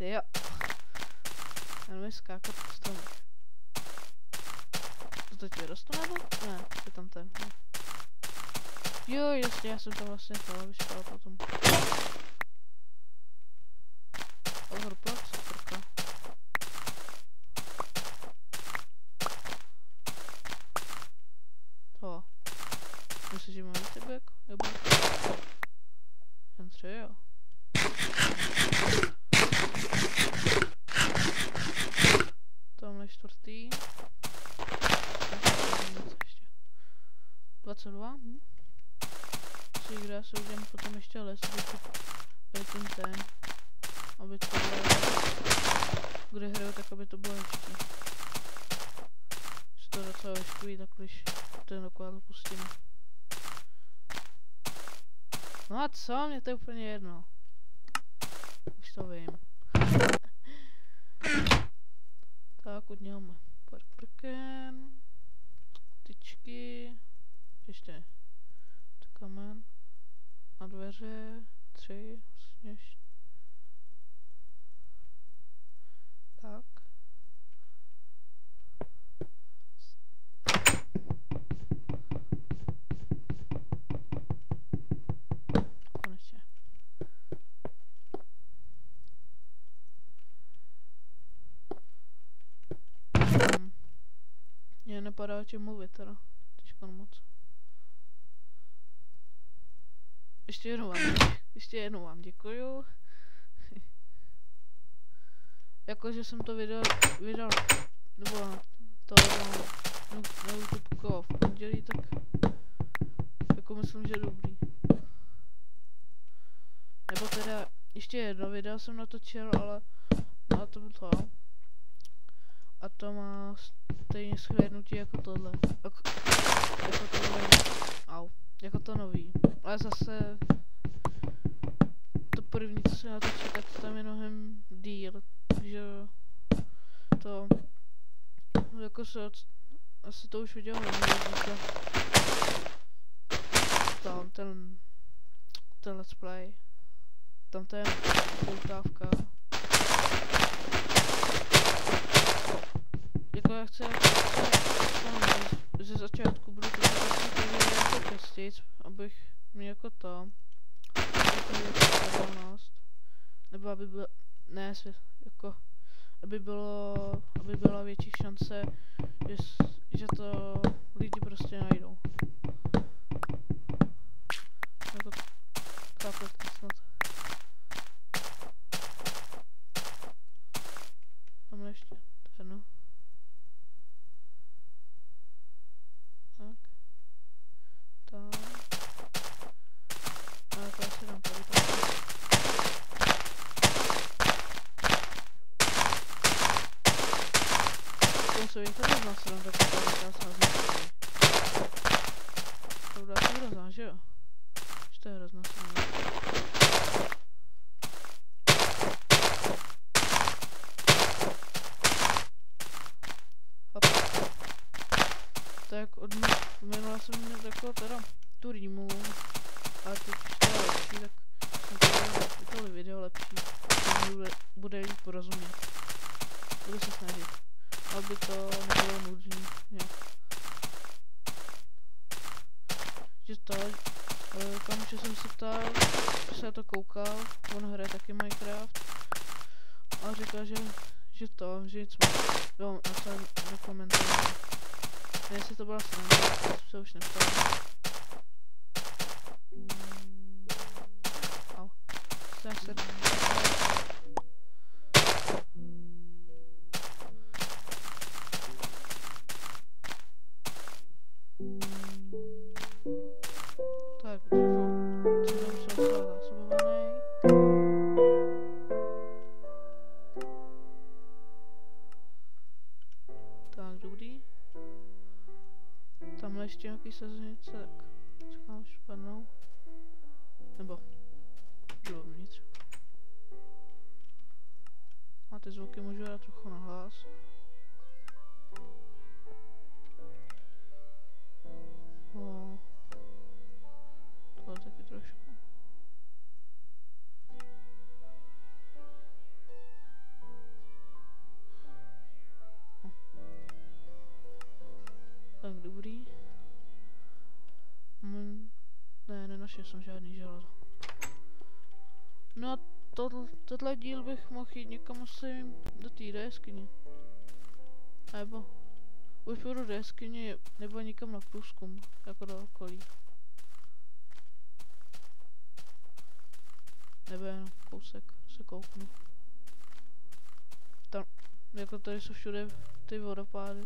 Ty jo. Já nevím skákat po stromech. To teď vyrostu nebo? Ne, je tam ten. Ne. Jo, jasně, já jsem tam vlastně to vyšpal potom. Overplot, superka. To. Myslíš, že mám víc tebe nebo? Jen 3, jo. Tamhle 4. 22. Si kde se udělám potom ještě les, aby ten, aby to bylo, kde hraju, tak aby to bylo hezký. Že to docela veškový, tak když ten doklad pustíme. No a co, mě to je úplně jedno. Už to vím. Tak, od něho máme parkrken, tyčky, ještě kamen a dveře, 3, vlastně. Tak. Konečně. Mně nepadá o čem mluvit teda. Teďko moc. Ještě jednou vám děkuju. Jakože jsem to vydal, nebo to na YouTube v pondělí, tak jako myslím, že dobrý. Nebo teda ještě jedno video jsem natočil, ale na tom to. A to má stejně shlédnutí jako tohle. Jako tohle. Au. Jako to nový. Ale zase to první, co se natočí, tak tam je mnohem díl. Že to jako se asi to už viděl hodně lidí. Tam ten let's play. Tam ten poutávka. Jako já chci ze začátku budu to jako častěji, abych měl jako to. Nebo aby byl, ne, jako, aby byla větší šance, že to lidi prostě najdou. Jako, chápete snad. Tam ještě, no. Tak. Tak. Ale to asi dám tady tak. To se víte, že nás se dám tak tady sází. To bude asi hrozná, že jo? Že to je hrozná sází. Tak od minula jsem měl takovou teda tu rýmu, ale teď už to je lepší, tak tohle video lepší, bude líp porozumět. Budu se snažit, aby to nebylo nudný nějak. Že to, kamoče jsem se ptal, že se na to koukal, on hraje taky Minecraft a říkal, že nic má, jo, napsal do komentáře. Jestli to byla sranda, se už neptal. Au. Tak se... Tak, trochu... Jsem musel celé zásobovaný. Tak, dobrý. Tamhle ještě nějaký sazenice, tak čekám, až spadnou. Nebo jdu dovnitř. A ty zvuky můžu dát trochu na hlas. Tohle taky trošku. nenašel jsem žádný železo. No a tohle díl bych mohl jít někam asi do té jeskyně. Nebo už půjdu do jeskyně, nebo někam na průzkum, jako do okolí. Nebo jen kousek se kouknu. Tam, jako tady jsou všude ty vodopády.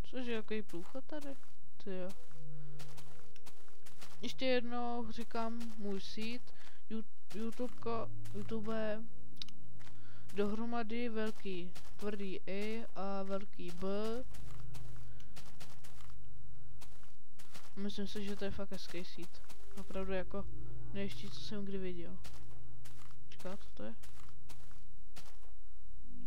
Což je jaký průchod tady? Ty jo. Ještě jednou říkám můj sít, YouTube dohromady velký tvrdý E a velký B. Myslím si, že to je fakt hezký sít. Opravdu jako nejistí, co jsem kdy viděl. Počkat, co to je?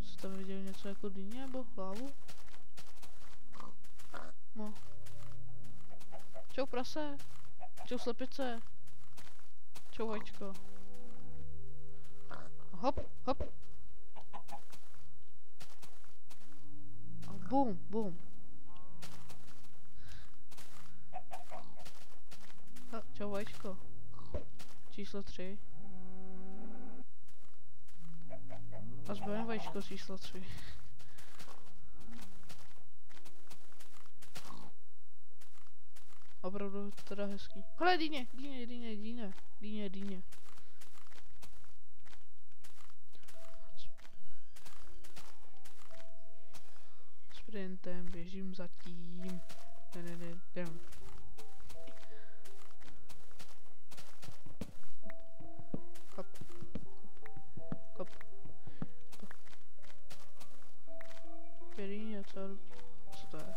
Jsi tam viděl něco jako dýně nebo hlavu? No. Čau prase. Čau slepice. Čau vajíčko. Hop, hop. A bum, bum. Čau vajíčko. Číslo 3. A zbavím vajíčko číslo 3. Opravdu teda hezký. Hele, dýně. Sprintem běžím za tím. Jdem. Hop. Dýně, co to je?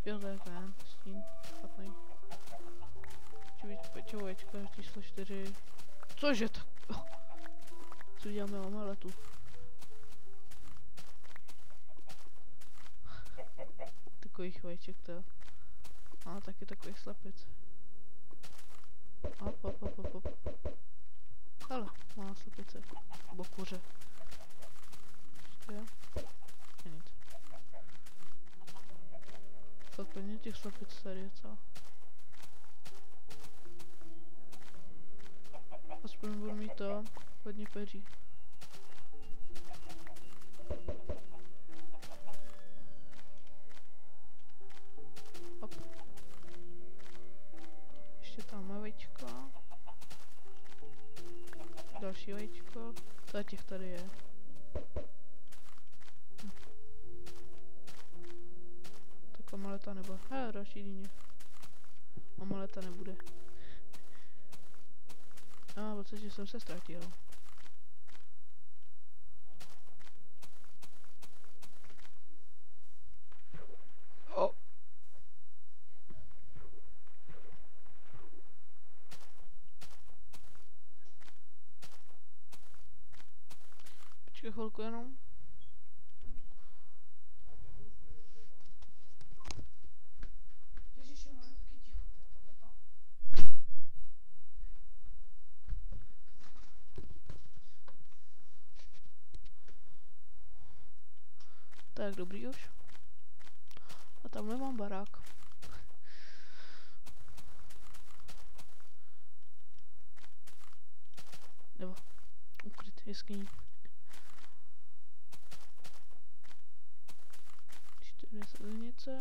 Jo, to je ten stín, špatný. Čovečka, číslo 4. Cože to? Co děláme omeletu? Takových vajíček to. A taky takový slepic. Hop. Hele, má slepice. Nebo kuře. Ještě? Je nic. Fakt hodně těch slepic tady je, co? Aspoň budu mít to hodně peří. Hop. Ještě tam má vajíčko. Další vajíčko. Těch tady je. Omeleta nebo... další dýně. Omeleta nebude. V podstatě jsem se ztratil. Počkej chvilku jenom. Tak, dobrý už. A tamhle mám barák. Nebo ukryt jeskyní. 4 sliznice.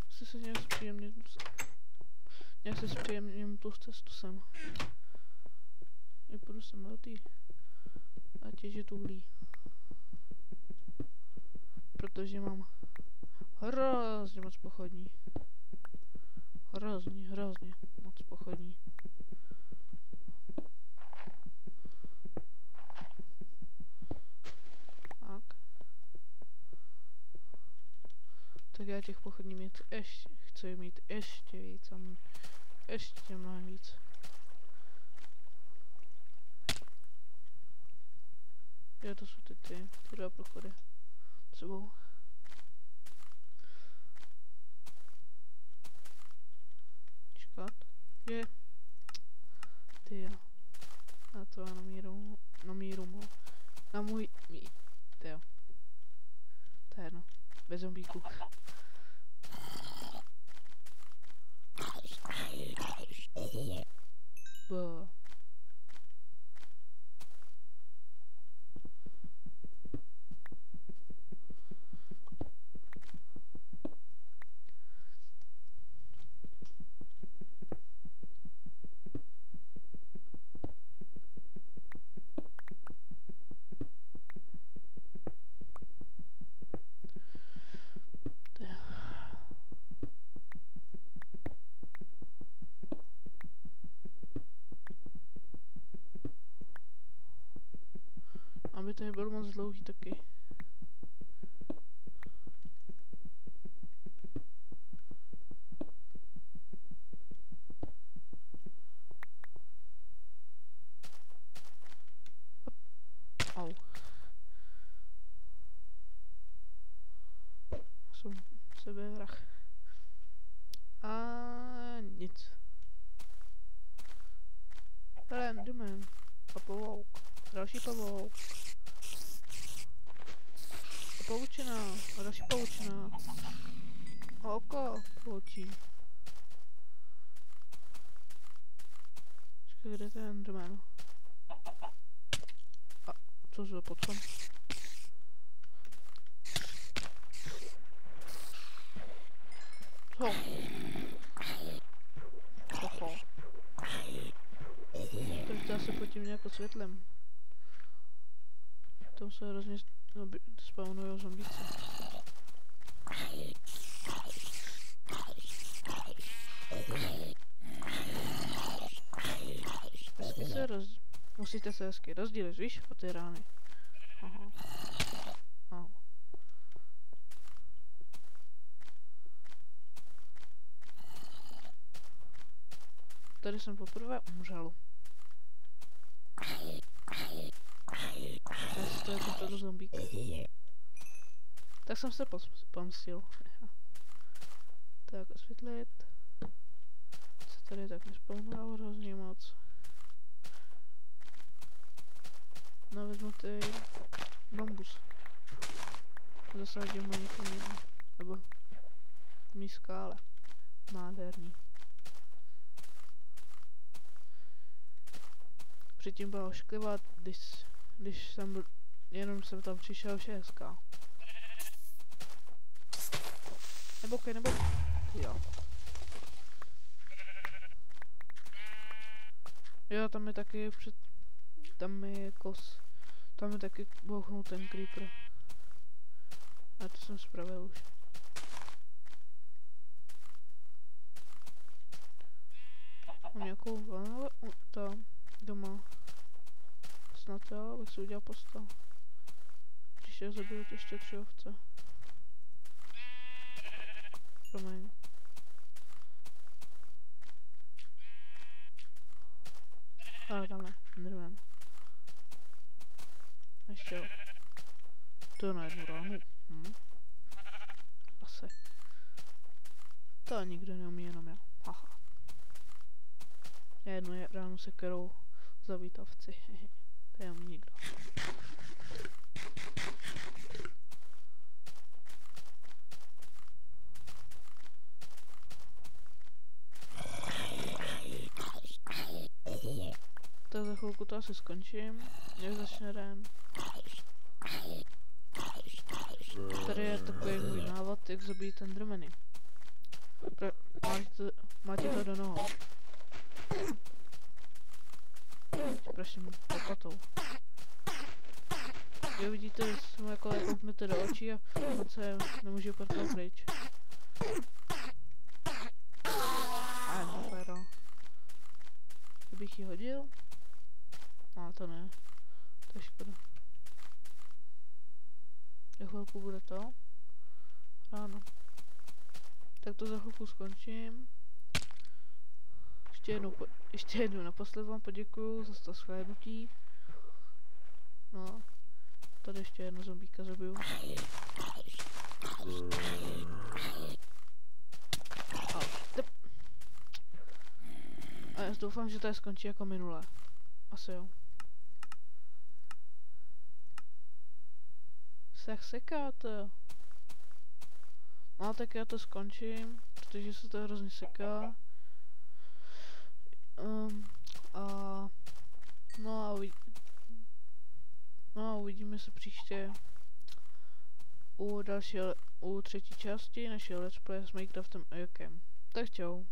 Musím se nějak zpříjemnit tu cestu sem. Půjdu sem do tý a těžit uhlí. Protože mám hrozně moc pochodní. Hrozně moc pochodní. Tak já těch pochodní chci mít ještě víc a ještě mnohem víc. Jo, to jsou ty dva prochody sebou. Čekat. Je. Ty jo. A to na můj bez zombíků. Bo. Aby to nebylo moc dlouhý taky. Au. Jsem sebevrah. A nic. Hele, Enderman. A pavouk. Další pavouk. A pavučina. A další pavučina. A oko pavoučí. Počkej, kde je ten Enderman? A co za potom? Co? Oho. Takže to asi potím nějak pod světlem. Tam se hrozně spawnujou zombíci. Musíte se hezky rozdílit, víš, o ty rány. Aha. Au. Tady jsem poprvé umřel. To je to zombík. Tak jsem se pomstil. Tak osvětlit. Se tady tak nespawnovalo hrozně moc. No vezmu ty bambus. Zasadím ho někam jinam. Nebo v mý skále. Nádherný. Předtím byla ošklivá, když jsem byl, jenom jsem tam přišel 6K. Nebo jo. Jo, tam je taky tam je kos. Tam je taky bouchnul ten creeper. A to jsem spravil už. Mám nějakou vanu tam doma. Snad jo, abych si udělal postel. Když je zabiju ještě 3 ovce. Promiň. Ale tam ne, Enderman. Ještě jo. To na jednu ránu. Asi. To nikdo neumí, jenom já. Haha. Já jednu ránu se kterou zabít ovci. To je umí nikdo. Tak za chvilku to asi skončím, jak začne den. Tady je takový můj návod, jak zabít endermany. Máte to do nohou. Prosím, lopatou. Jo, vidíte, že jsme jako kouknete do očí a on se nemůže uprtnout pryč. A no, féro. Kdybych ji hodil? No, to ne. To je škoda. Za chvilku bude to. Ráno. Tak to za chvilku skončím. Ještě jednou naposled vám poděkuju za to shlédnutí. No. Tady ještě jedno zombíka zabiju. A já doufám, že to skončí jako minule. Asi jo. Jak sekáte? No tak já to skončím, protože se to hrozně seká. No a uvidíme se příště u třetí části našeho let's play s Minecraftem a Jokem. Tak čau.